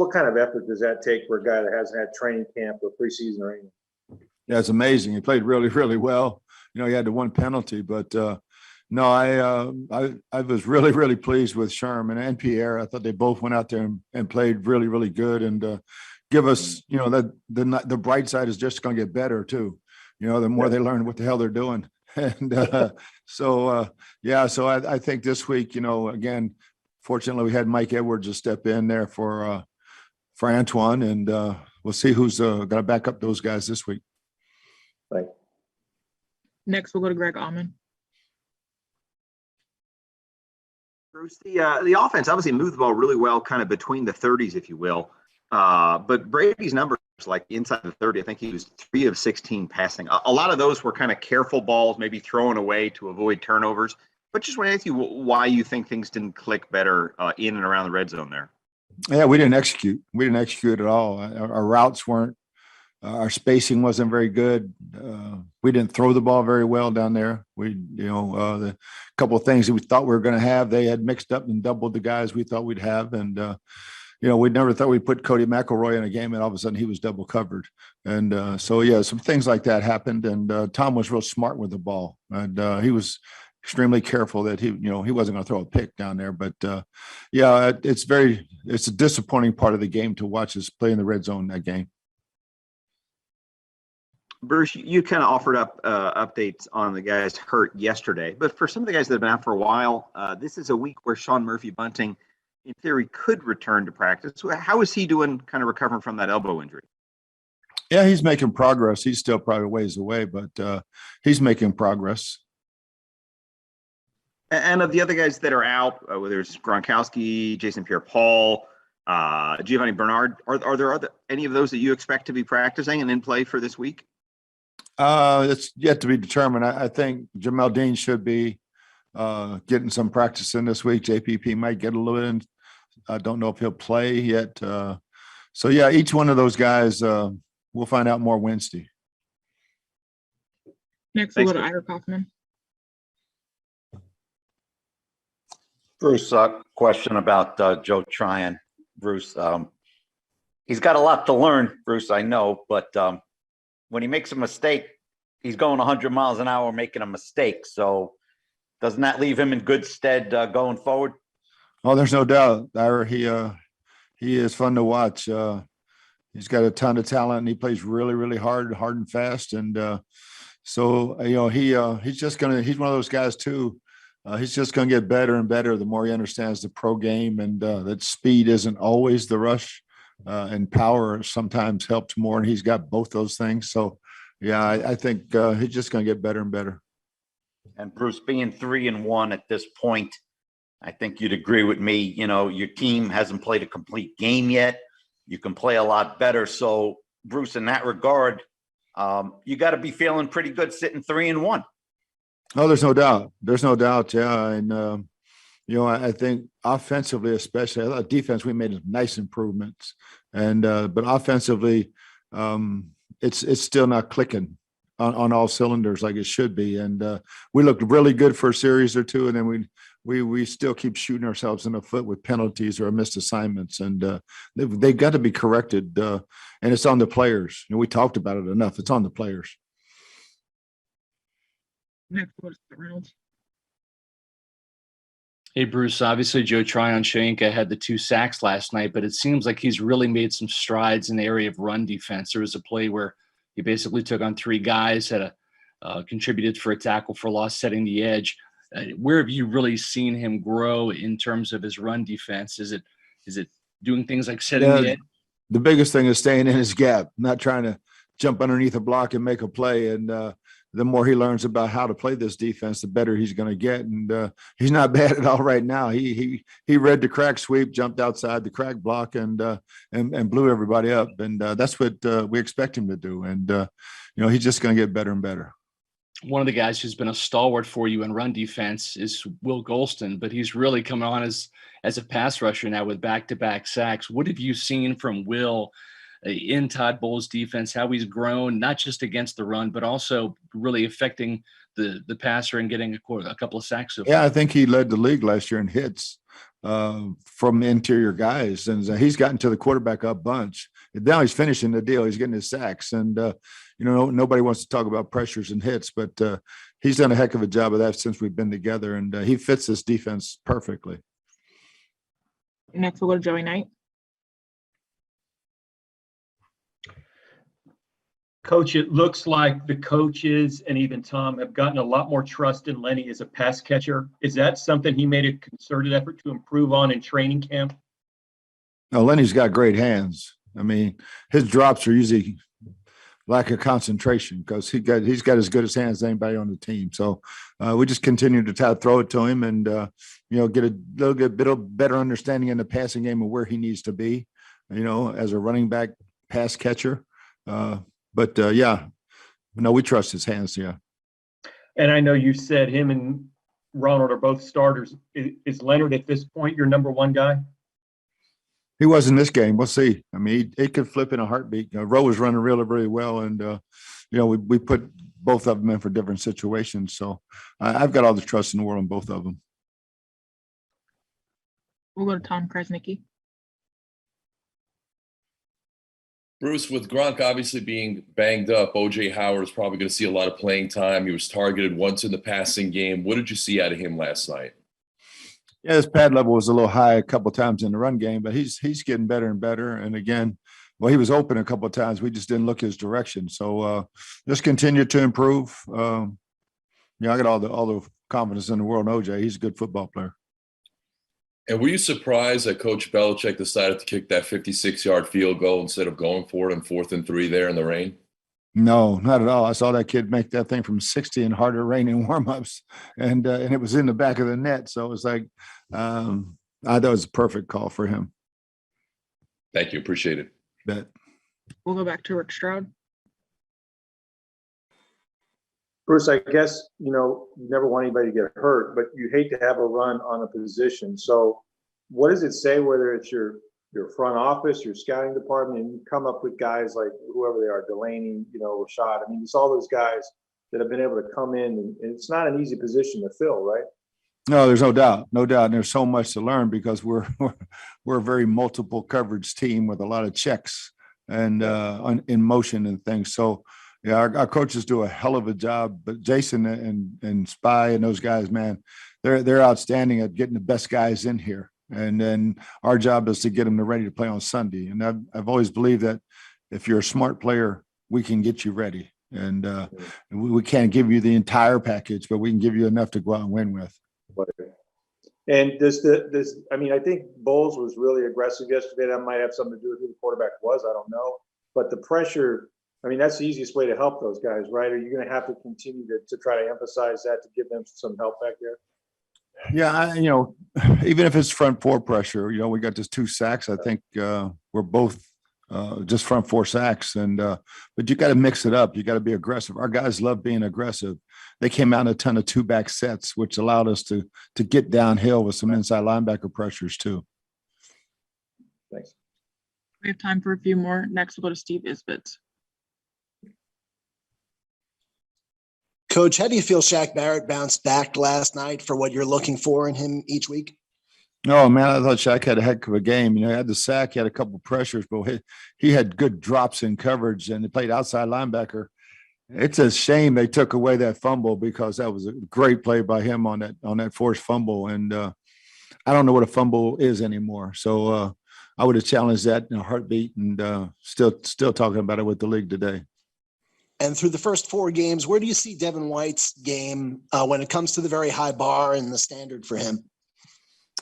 What kind of effort does that take for a guy that hasn't had training camp or preseason or anything? Yeah, it's amazing. He played really, really well. He had the one penalty, but no, I was really, really pleased with Sherman and Pierre. I thought they both went out there and played really, really good, and give us, that the bright side is just going to get better too. The more they learn what the hell they're doing, and so I think this week, again, fortunately we had Mike Edwards to step in there for Antoine, and we'll see who's going to back up those guys this week. Right. Next, we'll go to Greg Allman. Bruce, the offense obviously moved the ball really well, kind of between the 30s, if you will. But Brady's numbers, like inside the 30, I think he was 3 of 16 passing. A lot of those were kind of careful balls, maybe thrown away to avoid turnovers. But just want to ask you why you think things didn't click better in and around the red zone there. Yeah, we didn't execute. We didn't execute at all. Our routes weren't. Our spacing wasn't very good. We didn't throw the ball very well down there. The couple of things that we thought we were going to have, they had mixed up and doubled the guys we thought we'd have. And, we never thought we'd put Cody McElroy in a game, and all of a sudden he was double covered. And some things like that happened. And Tom was real smart with the ball. And he was extremely careful that he wasn't going to throw a pick down there. But, it's a disappointing part of the game to watch us play in the red zone that game. Bruce, you kind of offered up updates on the guys hurt yesterday, but for some of the guys that have been out for a while, this is a week where Sean Murphy-Bunting, in theory, could return to practice. How is he doing kind of recovering from that elbow injury? Yeah, he's making progress. He's still probably ways away, but he's making progress. And of the other guys that are out, whether it's Gronkowski, Jason Pierre-Paul, Giovanni Bernard, are there any of those that you expect to be practicing and in play for this week? It's yet to be determined. I think Jamel Dean should be getting some practice in this week. JPP might get a little in. I don't know if he'll play yet. Each one of those guys, we'll find out more Wednesday. Next, we'll go to Ira Kaufman. Bruce, question about Joe Tryon. Bruce, he's got a lot to learn, Bruce, I know, but when he makes a mistake, he's going 100 miles an hour making a mistake. So doesn't that leave him in good stead going forward? Oh, there's no doubt, Ira. He is fun to watch. He's got a ton of talent, and he plays really, really hard and fast. And he's one of those guys too. He's just going to get better and better the more he understands the pro game, and that speed isn't always the rush. And power sometimes helps more, and he's got both those things. So, I think he's just going to get better and better. And Bruce, being 3-1 at this point, I think you'd agree with me. Your team hasn't played a complete game yet. You can play a lot better. So, Bruce, in that regard, you got to be feeling pretty good sitting 3-1. Oh, there's no doubt. There's no doubt. Yeah, and I think offensively, especially, I thought defense, we made nice improvements, and but offensively, it's still not clicking on all cylinders like it should be. And we looked really good for a series or two, and then we still keep shooting ourselves in the foot with penalties or missed assignments, and they've got to be corrected. And it's on the players. We talked about it enough. It's on the players. Next, we'll go to Reynolds. Hey, Bruce, obviously Joe Tryon-Shoyinka had the 2 sacks last night, but it seems like he's really made some strides in the area of run defense. There was a play where he basically took on 3 guys, had contributed for a tackle for loss, setting the edge. Where have you really seen him grow in terms of his run defense? Is it doing things like setting the edge? The biggest thing is staying in his gap, not trying to jump underneath a block and make a play. And the more he learns about how to play this defense, the better he's going to get. And he's not bad at all right now. He read the crack sweep, jumped outside the crack block, and blew everybody up. And that's what we expect him to do. And he's just going to get better and better. One of the guys who's been a stalwart for you in run defense is Will Golston, but he's really coming on as a pass rusher now with back-to-back sacks. What have you seen from Will in Todd Bowles' defense, how he's grown, not just against the run, but also really affecting the passer and getting a couple of sacks? Yeah, I think he led the league last year in hits from interior guys. And he's gotten to the quarterback a bunch. Now he's finishing the deal. He's getting his sacks. And, nobody wants to talk about pressures and hits, but he's done a heck of a job of that since we've been together. And he fits this defense perfectly. Next, we'll go to Joey Knight. Coach, it looks like the coaches and even Tom have gotten a lot more trust in Lenny as a pass catcher. Is that something he made a concerted effort to improve on in training camp? No, Lenny's got great hands. I mean, his drops are usually lack of concentration because he's got as good as hands as anybody on the team. So we just continue to try to throw it to him and get a little bit of better understanding in the passing game of where he needs to be, as a running back pass catcher. But we trust his hands. Yeah. And I know you said him and Ronald are both starters. Is Leonard at this point your number one guy? He was in this game. We'll see. I mean, it could flip in a heartbeat. Rowe was running really, really well. And, we put both of them in for different situations. So I've got all the trust in the world in both of them. We'll go to Tom Krasnicki. Bruce, with Gronk obviously being banged up, O.J. Howard is probably going to see a lot of playing time. He was targeted once in the passing game. What did you see out of him last night? Yeah, his pad level was a little high a couple of times in the run game, but he's getting better and better. And again, he was open a couple of times. We just didn't look his direction. So just continue to improve. I got all the confidence in the world in O.J. He's a good football player. And were you surprised that Coach Belichick decided to kick that 56-yard field goal instead of going for it on 4th and 3 there in the rain? No, not at all. I saw that kid make that thing from 60 in harder rain in warmups, and it was in the back of the net. So it was like, I thought it was a perfect call for him. Thank you. Appreciate it. Bet. We'll go back to Rick Stroud. Bruce, I guess, you never want anybody to get hurt, but you hate to have a run on a position. So what does it say, whether it's your front office, your scouting department, and you come up with guys like whoever they are, Delaney, Rashad. I mean, it's all those guys that have been able to come in, and it's not an easy position to fill, right? No, there's no doubt. And there's so much to learn because we're a very multiple coverage team with a lot of checks and in motion and things. So, yeah, our coaches do a hell of a job. But Jason and Spy and those guys, man, they're outstanding at getting the best guys in here. And then our job is to get them ready to play on Sunday. And I've always believed that if you're a smart player, we can get you ready. And we can't give you the entire package, but we can give you enough to go out and win with. And I think Bowles was really aggressive yesterday. That might have something to do with who the quarterback was. I don't know. But the pressure, that's the easiest way to help those guys, right? Are you going to have to continue to try to emphasize that to give them some help back there? Yeah, even if it's front four pressure, we got just 2 sacks. I think we're both just front 4 sacks. But you got to mix it up. You got to be aggressive. Our guys love being aggressive. They came out in a ton of 2-back sets, which allowed us to get downhill with some inside linebacker pressures too. Thanks. We have time for a few more. Next, we'll go to Steve Isbitz. Coach, how do you feel Shaq Barrett bounced back last night for what you're looking for in him each week? Oh, man, I thought Shaq had a heck of a game. He had the sack, he had a couple of pressures, but he had good drops in coverage, and he played outside linebacker. It's a shame they took away that fumble because that was a great play by him on that forced fumble. And I don't know what a fumble is anymore. So I would have challenged that in a heartbeat, and still talking about it with the league today. And through the first 4 games, where do you see Devin White's game when it comes to the very high bar and the standard for him?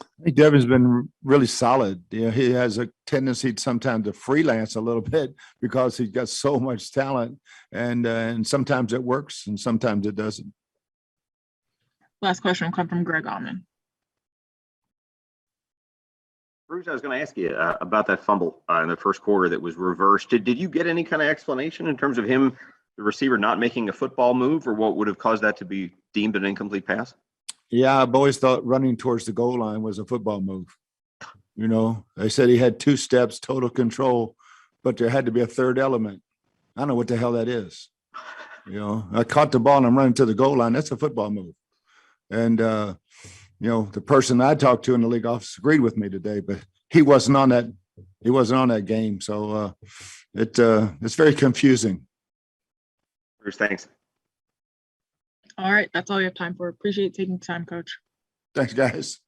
I think Devin's been really solid. He has a tendency sometimes to freelance a little bit because he's got so much talent, and sometimes it works and sometimes it doesn't. Last question will come from Greg Allman. Bruce, I was going to ask you about that fumble in the first quarter that was reversed. Did you get any kind of explanation in terms of him, the receiver, not making a football move, or what would have caused that to be deemed an incomplete pass? Yeah, I've always thought running towards the goal line was a football move. They said he had 2 steps, total control, but there had to be a third element. I don't know what the hell that is. I caught the ball and I'm running to the goal line. That's a football move. And, the person I talked to in the league office agreed with me today, but he wasn't on that. He wasn't on that game. So it's very confusing. Bruce, thanks. All right, that's all we have time for. Appreciate taking time, Coach. Thanks, guys.